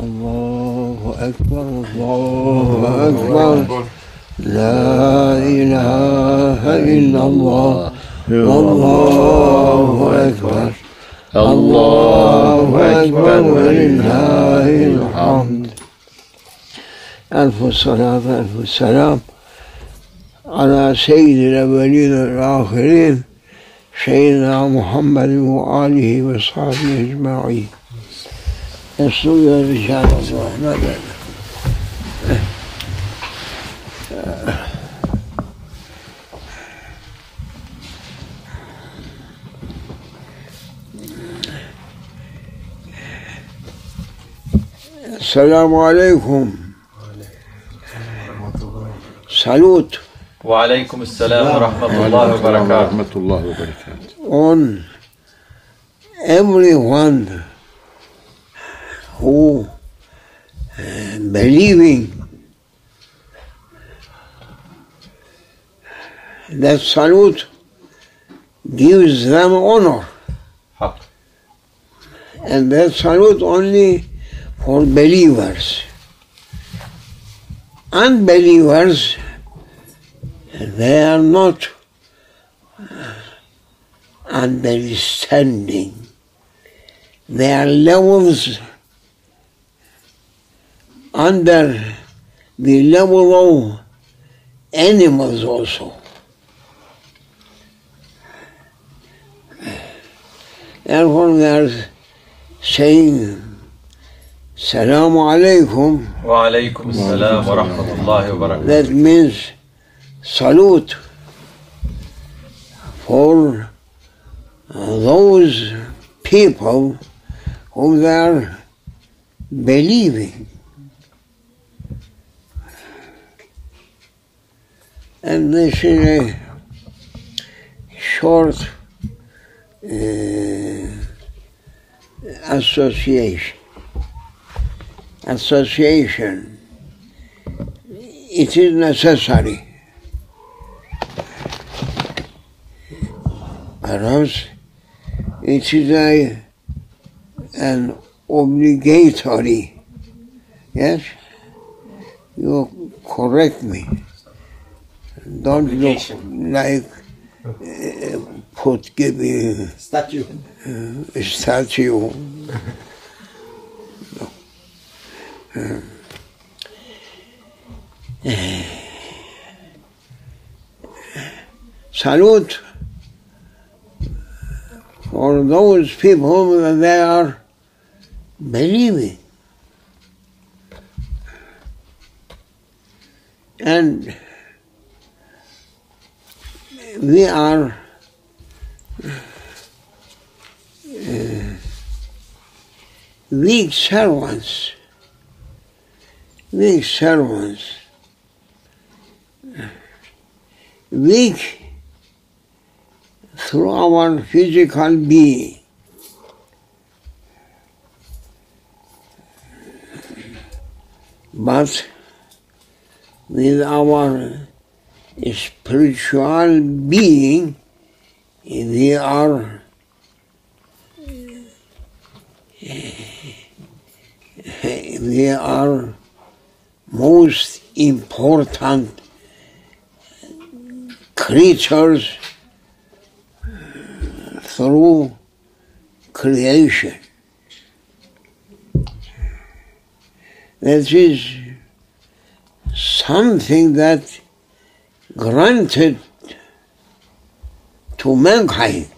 الله أكبر الله أكبر لا إله إلا الله والله أكبر الله أكبر ولله الحمد. ألف الصلاة ألف السلام على سيد الأولين والآخرين سيدنا محمد وآله وصحبه أجمعين. الصلاة رجال الرحمن. السلام عليكم. Salute. وعليكم السلام ورحمة الله وبركاته. On everyone who believing that salute gives them honor. And that salute only for believers. Unbelievers, they are not understanding. There are levels under the level of animals also. Therefore we are saying Salamu alaikum. Wa alaikum assalam wa rahmatullahi wa barakatuh. That means salute for those people who they are believing. And this is a short association. It is necessary. Perhaps it is an obligatory. Yes? You correct me. Don't look like give me statue. A statue. No. Salute for those people that they are believing. And we are weak servants. Weak through our physical being. But with our spiritual being, we are most important creatures through creation. That is something that granted to mankind.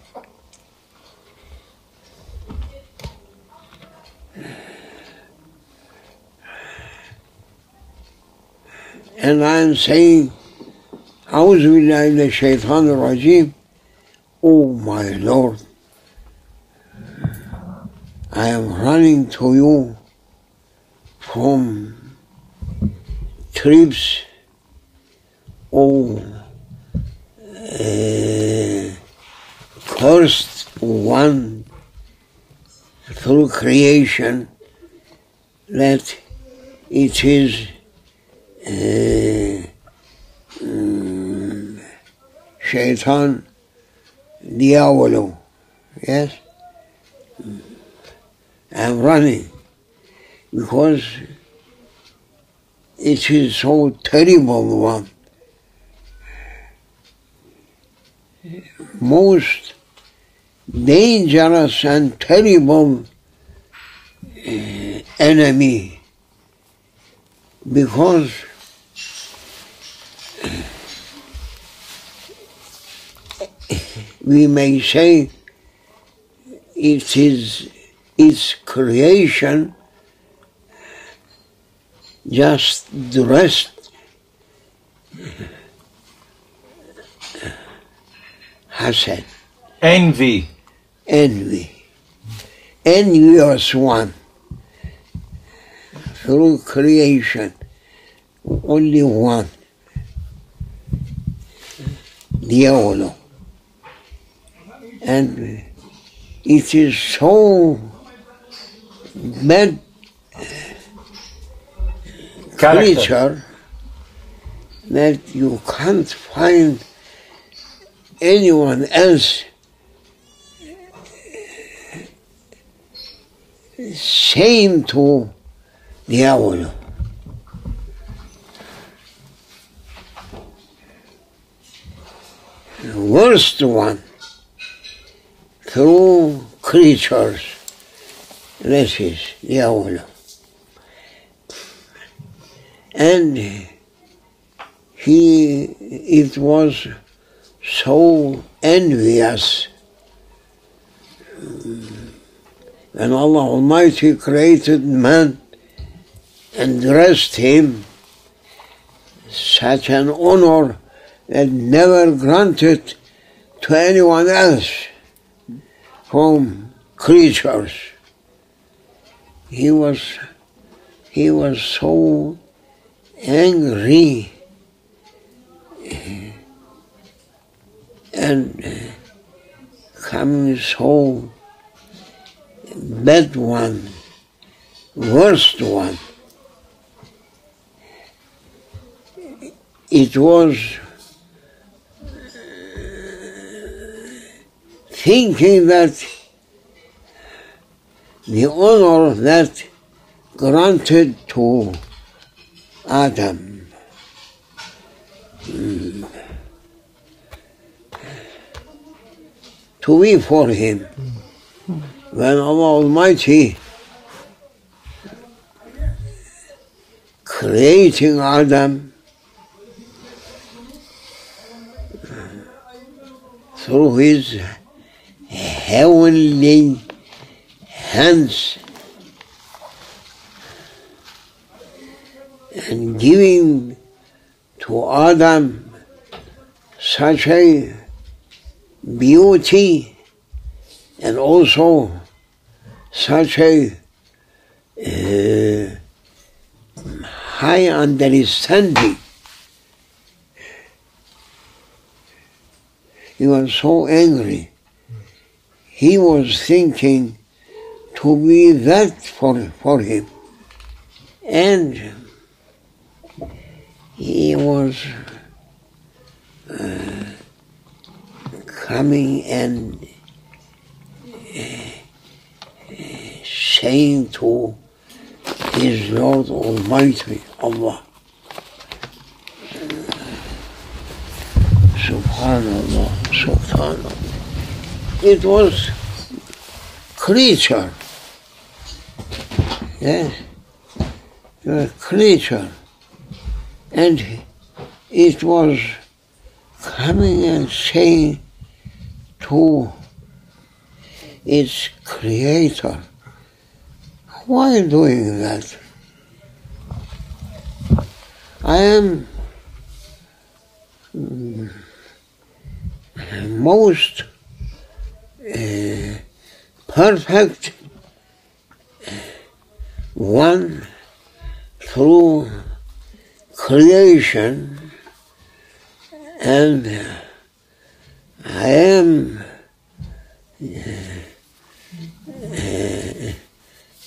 And I am saying, A'udhu billahi minash shaitanir rajeem, oh my Lord, I am running to you from trips of cursed one through creation, that it is Shaitan, Diavolo, yes? I'm running because it is so terrible one. Most dangerous and terrible enemy, because we may say it is its creation just dressed hasad. Envy. Envious one. Through creation, only one. Diavolo. And it is so bad creature that you can't find anyone else same to Diavolo. The worst one through creatures, that is Diavolo. And it was so envious when Allah Almighty created man and dressed him such an honor that never granted to anyone else from creatures. He was so angry and coming so bad one, worst one. It was thinking that the honor that granted to Adam to be for him. When Allah Almighty creating Adam through his heavenly hands and giving to Adam such a beauty and also such a high understanding. He was so angry. He was thinking to be that for him. And he was coming and saying to his Lord Almighty, Allah, Subhanallah, Subhanallah. It was creature. Yes, a creature. And it was coming and saying to its creator, why doing that? I am most perfect one through creation, and I am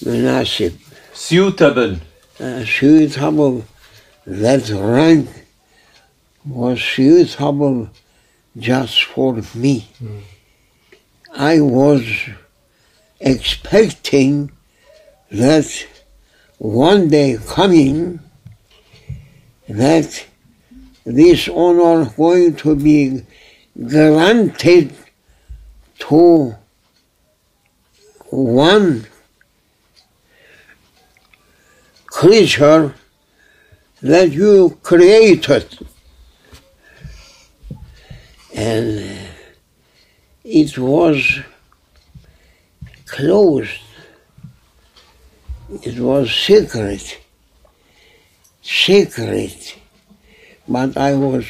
munasib, suitable. Suitable. That rank was suitable just for me. I was expecting that one day coming that this honor going to be granted to one creature that you created. And it was closed. It was secret. But I was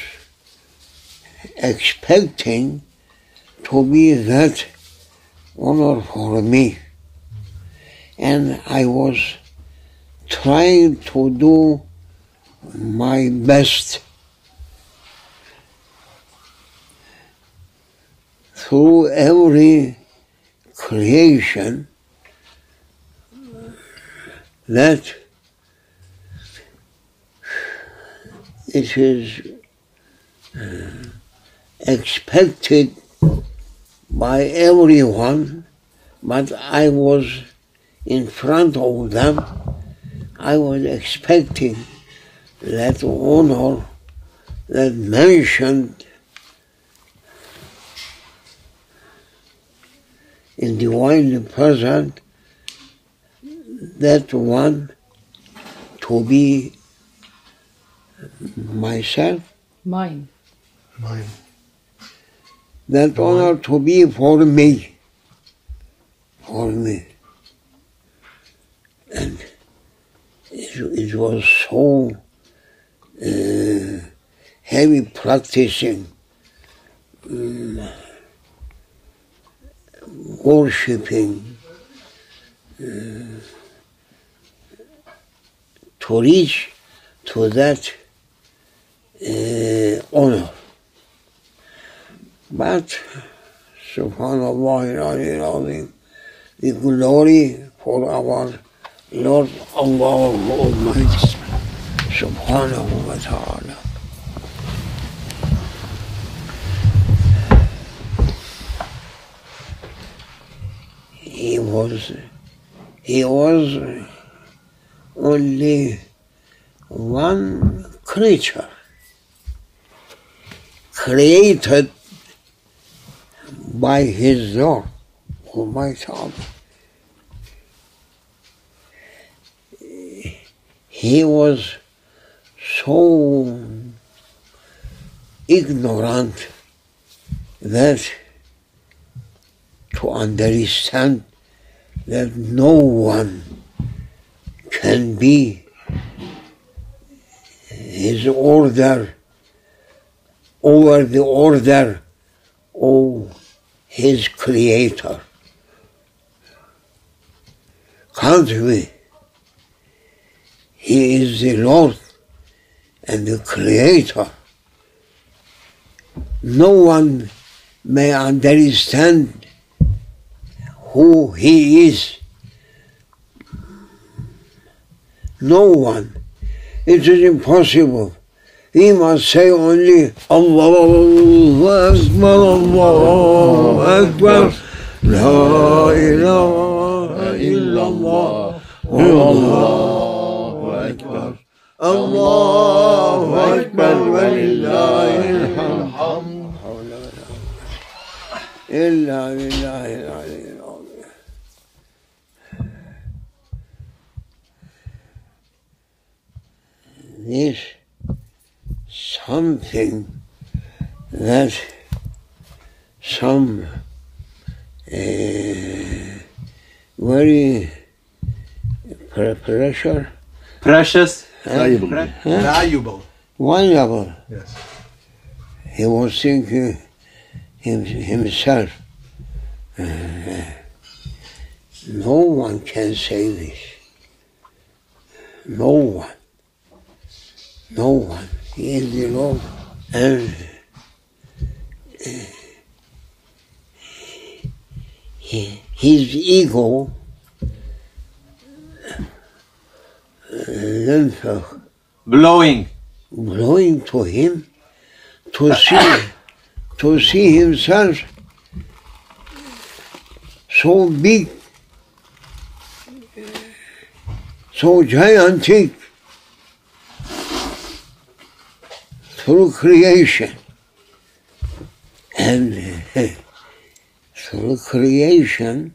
expecting to be that honor for me. And I was trying to do my best through every creation that it is expected by everyone, but I was in front of them. I was expecting that honor that mentioned in divinely present, that one to be myself. Mine. That honor to be for me. And it was so heavy practicing, worshipping, to reach to that honor. But, subhanallah, the glory for our Lord Allah Almighty, subhanahu wa ta'ala. He was only one creature created by his Lord, Almighty Allah. He was so ignorant that to understand that no one can be his order over the order of his creator. Can't we? He is the Lord and the Creator. No one may understand who He is. No one. It is impossible. He must say only Allahu Akbar, Allahu Akbar, La ilaha illallah, Allahu Akbar, Allahu Akbar, wa lillahi alhamd. Illa billahi al-aliyyil azim. This something that some very Precious. Valuable. Wonderful. Yes. He was thinking himself, no one can say this. No one. No one. He is the Lord. And his ego Blowing to him to see himself so big so gigantic through creation. And through creation,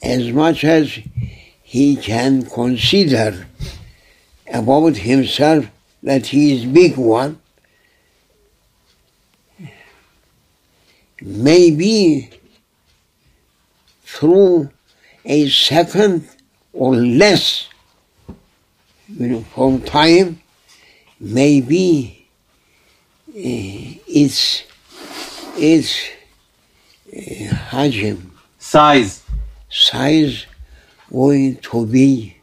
as much as he can consider about himself that he is big one, maybe through a second or less from time, maybe its hajm, Size. going to be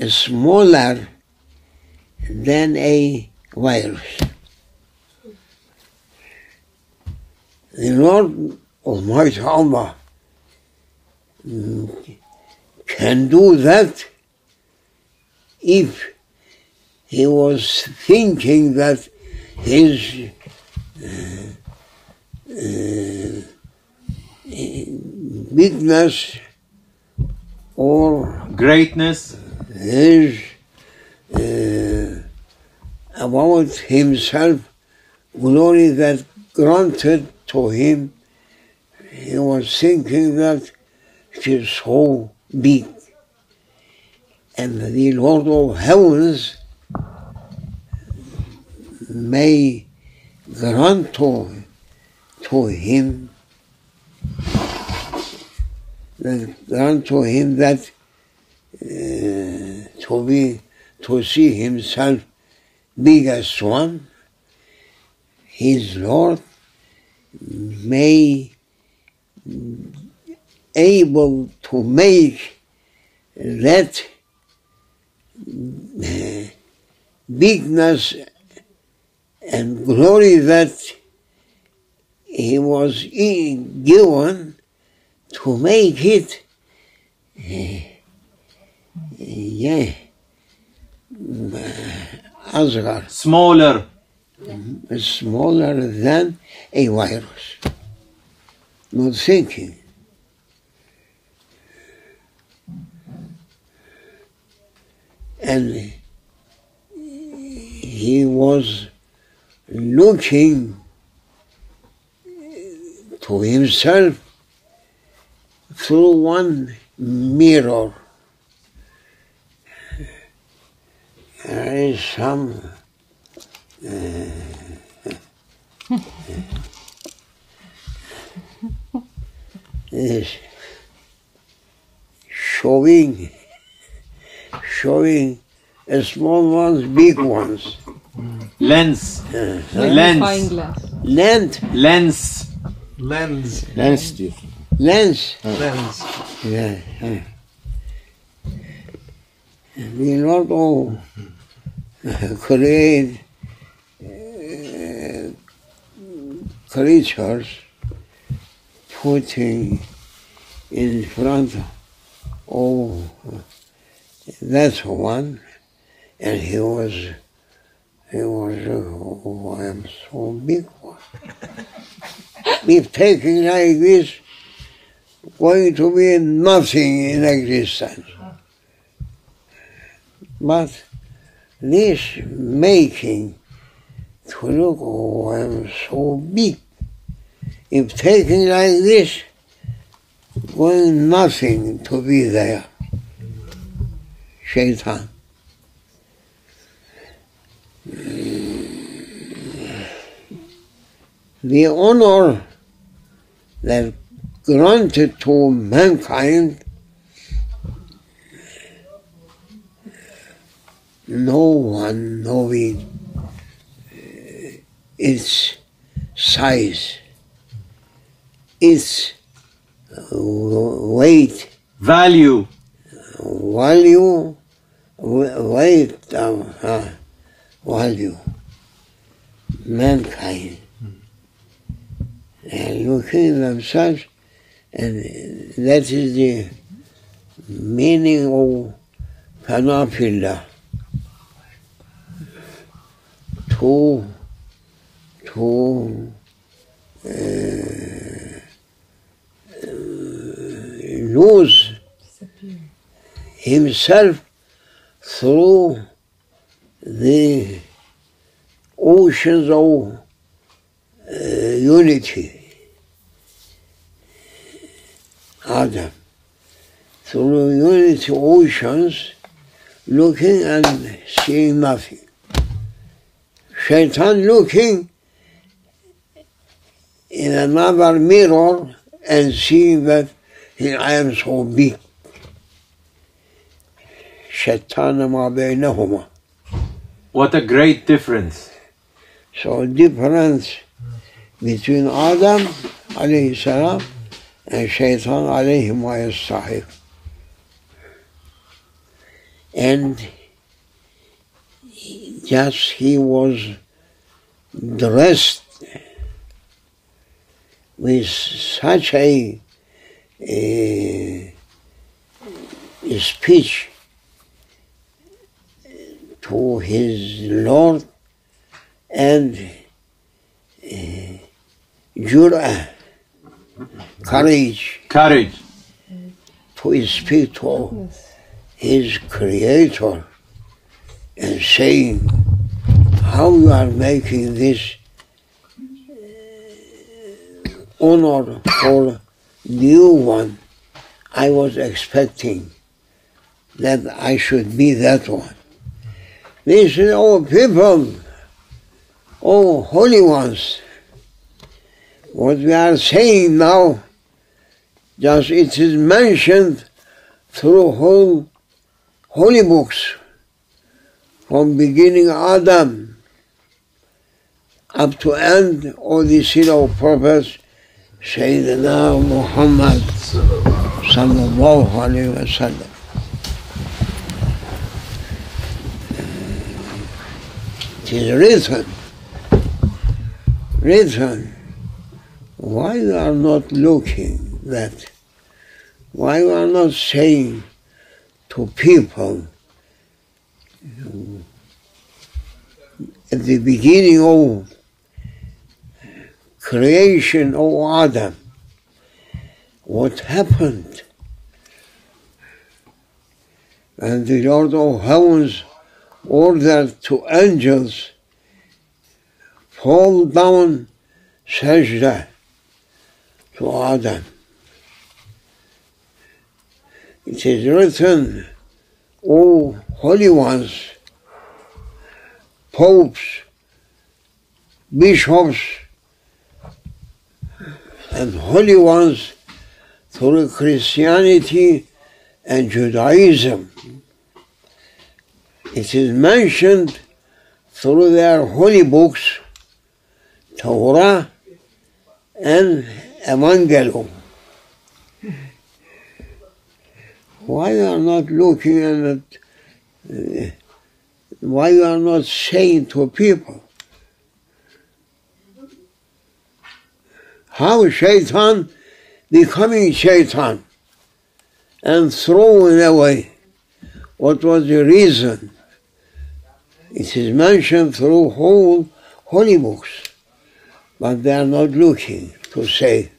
smaller than a virus. The Lord Almighty Allah can do that if he was thinking that his bigness or Greatness. his about himself glory that granted to him, he was thinking that it is so big. And the Lord of Heavens may grant to him that to see himself biggest one. His Lord may able to make that bigness and glory that he was given to make it asghar, Smaller. smaller than a virus. Not thinking. And he was looking to himself through one mirror. There is some this showing small ones, big ones. Lens. Magnifying Lens. glass. Lens. Lens. diyor. Lens. Lens. Yeah. The Lord of create creatures putting in front of that one, and he was oh, I am so big one. If taking like this, going to be nothing in existence. But this making to look, oh, I am so big. If taking like this, going nothing to be there. Shaitan. The honor that granted to mankind, no one knowing its size, its weight, Value. value, mankind. They are looking at themselves, and that is the meaning of Panapilla. To to lose himself through the oceans of unity. Adam, through unity oceans, looking and seeing nothing. Shaitan looking in another mirror and seeing that I am so big. Shaitan ma baynahuma. What a great difference. So difference between Adam alayhi salam and Shaitan alayhi wa yastahib. And just he was dressed with such a speech to his Lord and jur'ah, courage to speak to his Creator and saying, how you are making this honor for new one. I was expecting that I should be that one. This is all people, all holy ones. What we are saying now, just it is mentioned through whole holy books, from beginning Adam up to end, all the seed of prophets, Sayyidina Muhammad sallallahu alayhi wa sallam. It is written, why you are not looking that? Why you are not saying to people at the beginning of creation of Adam, what happened? And the Lord of Heavens ordered to angels fall down sajda to Adam. It is written, O holy ones, popes, bishops, and holy ones through Christianity and Judaism. It is mentioned through their holy books, Torah and Evangelium. Why you are not looking at, why you are not saying to people? How Shaitan becoming Shaitan and throwing away? What was the reason? It is mentioned through whole holy books, but they are not looking to say.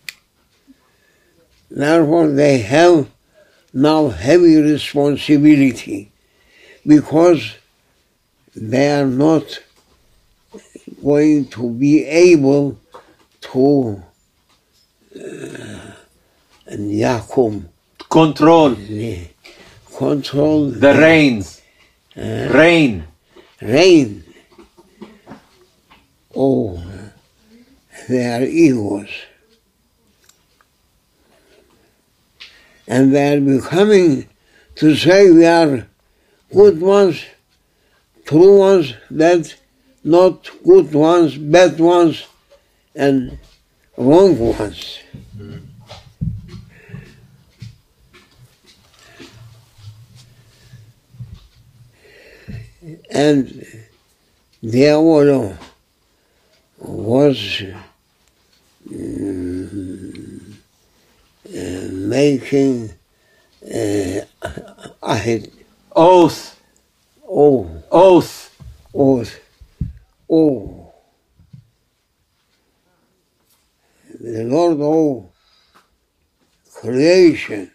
Therefore, they have now heavy responsibility because they are not going to be able to control the reins. Reign. Oh, their egos. And they are becoming to say we are good ones, true ones, that not good ones, bad ones, and wrong ones. And Diavolo was making oath. the Lord of creation,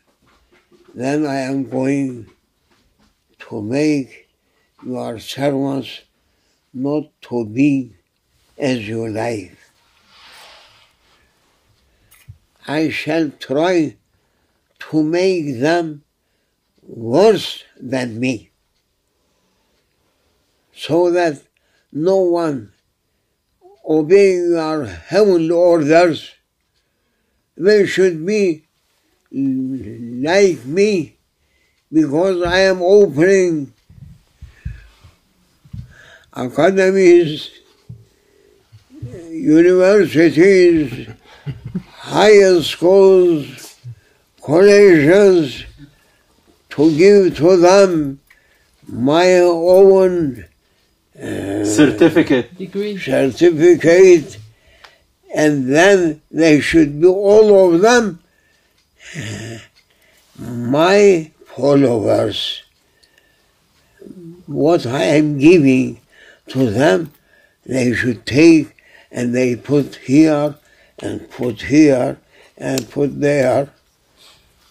then I am going to make your servants not to be as you like. I shall try to make them worse than me, so that no one obeying our heavenly orders, they should be like me, because I am opening academies, universities, higher schools, colleges, to give to them my own certificate, and then they should be, all of them, my followers. What I am giving to them, they should take and they put here and put here and put there,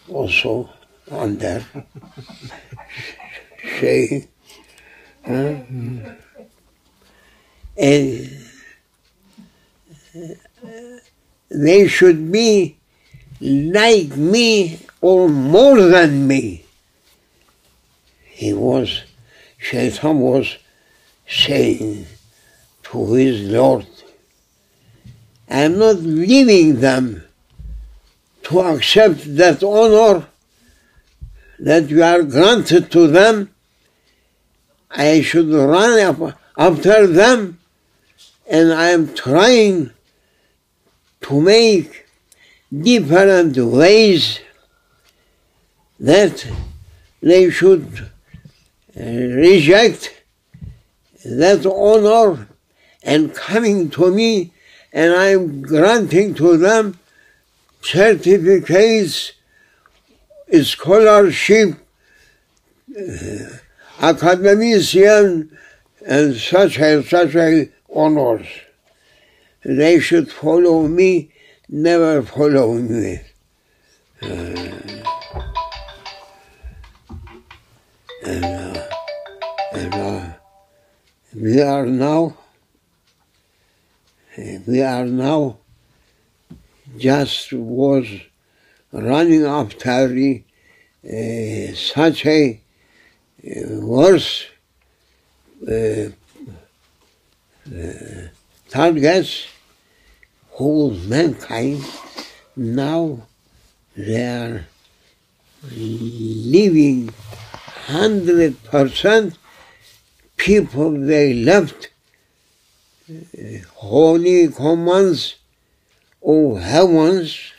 also under shade. And they should be like me or more than me. Shaitan was saying to his Lord, I am not leaving them to accept that honor that you are granted to them. I should run after them, and I am trying to make different ways that they should reject that honor and coming to me, and I am granting to them certificates, scholarship, academician, and such honors. They should follow me, never follow me. We are now just was running after such a worse targets, whole mankind. Now they are living 100% people they left holy commands of heavens,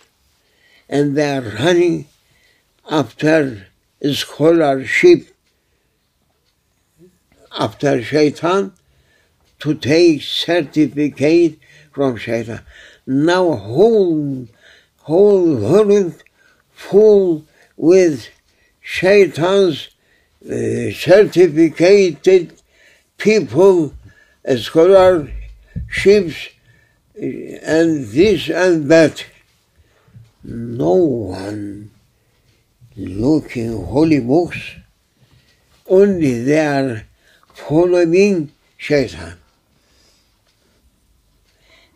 and they are running after scholarship, after Shaitan, to take certificate from Shaitan. Now whole world full with Shaitan's certificated people, scholarships, and this and that. No one looking holy books, only they are following Shaitan.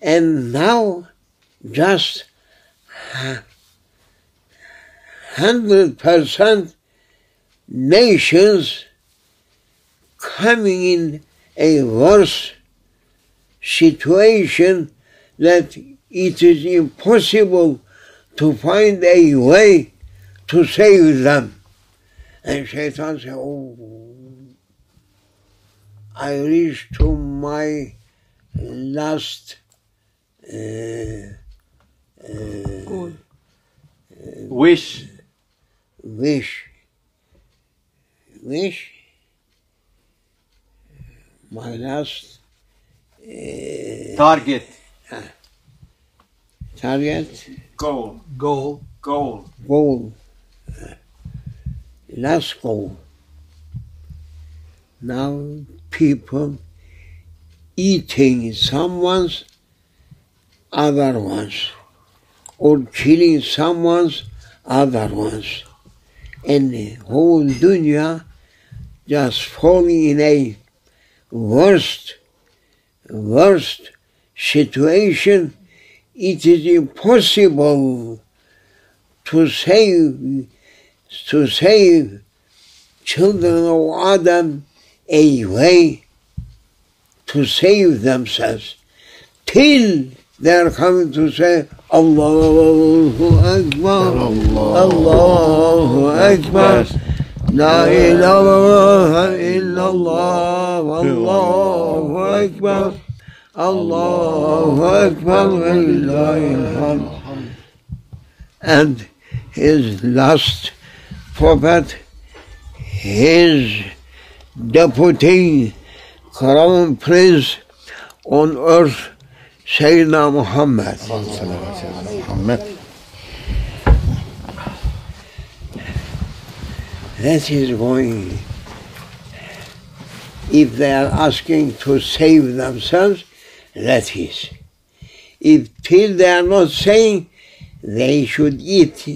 And now just 100% nations coming in a worse situation that it is impossible to find a way to save them. And Shaitan said, oh, I reached to my last wish. My last Target. Goal. Last goal. Now people eating someone's other ones. or killing someone's other ones. And the whole dunya just falling in a worst situation. It is impossible to save children of Adam a way to save themselves till they are coming to say Allahu Akbar, Allahu Akbar, La ilaha illallah, Allahu Akbar, Allahu Akbar, Wallahil hamd. And his last prophet, his deputy crown prince on earth, Sayyidina Muhammad. That is going. If they are asking to save themselves, that is. If till they are not saying they should eat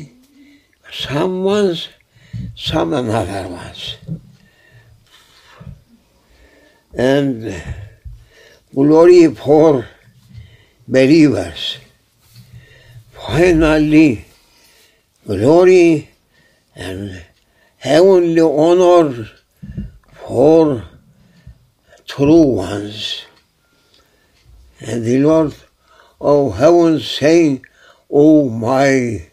some another ones. And glory for believers. Finally, glory and heavenly honor for true ones. And the Lord of heaven saying, O my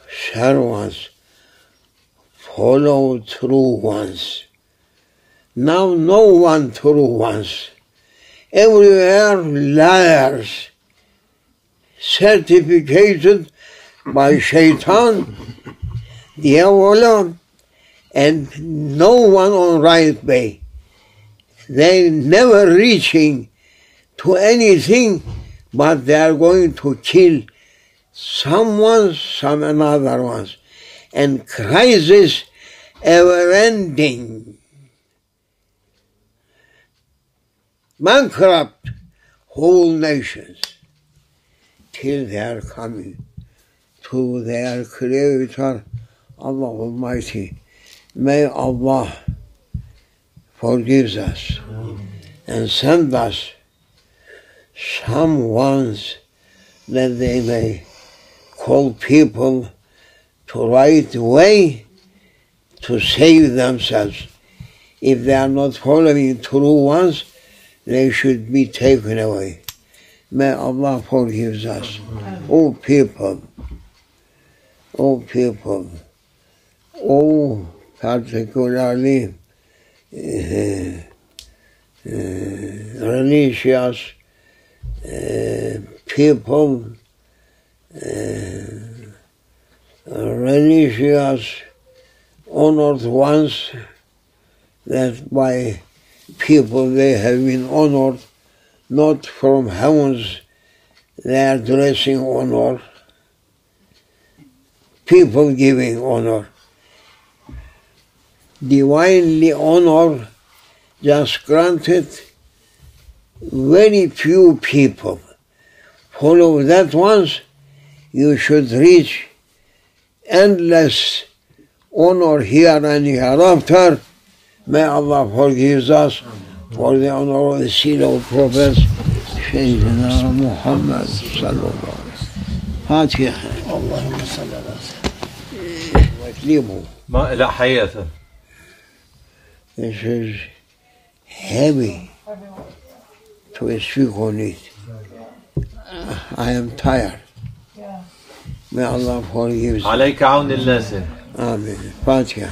servants, follow true ones. Now no one true ones. Everywhere liars, certificated by Shaitan, Diavolo, and no one on right way. They never reaching to anything, but they are going to kill some another ones. And crisis ever ending. Bankrupt whole nations till they are coming to their Creator, Allah Almighty. May Allah forgive us and send us some ones that they may call people to right way to save themselves. If they are not following true ones, they should be taken away. May Allah forgive us. O people, particularly religious people, religious honored ones, that by people they have been honored, not from heavens they are dressing honor, people giving honor. Divinely honor just granted very few people. Follow that ones, you should reach endless honor here and hereafter. May Allah forgive us for the honor of the seal of prophets, Sayyidina Muhammad sallallahu alaihi wasallam. Fatiha. Allahumma salli ala ما لا حياة. This is heavy to speak on it. I am tired. May Allah forgive us. عليك عون الله. Amen. Fatiha.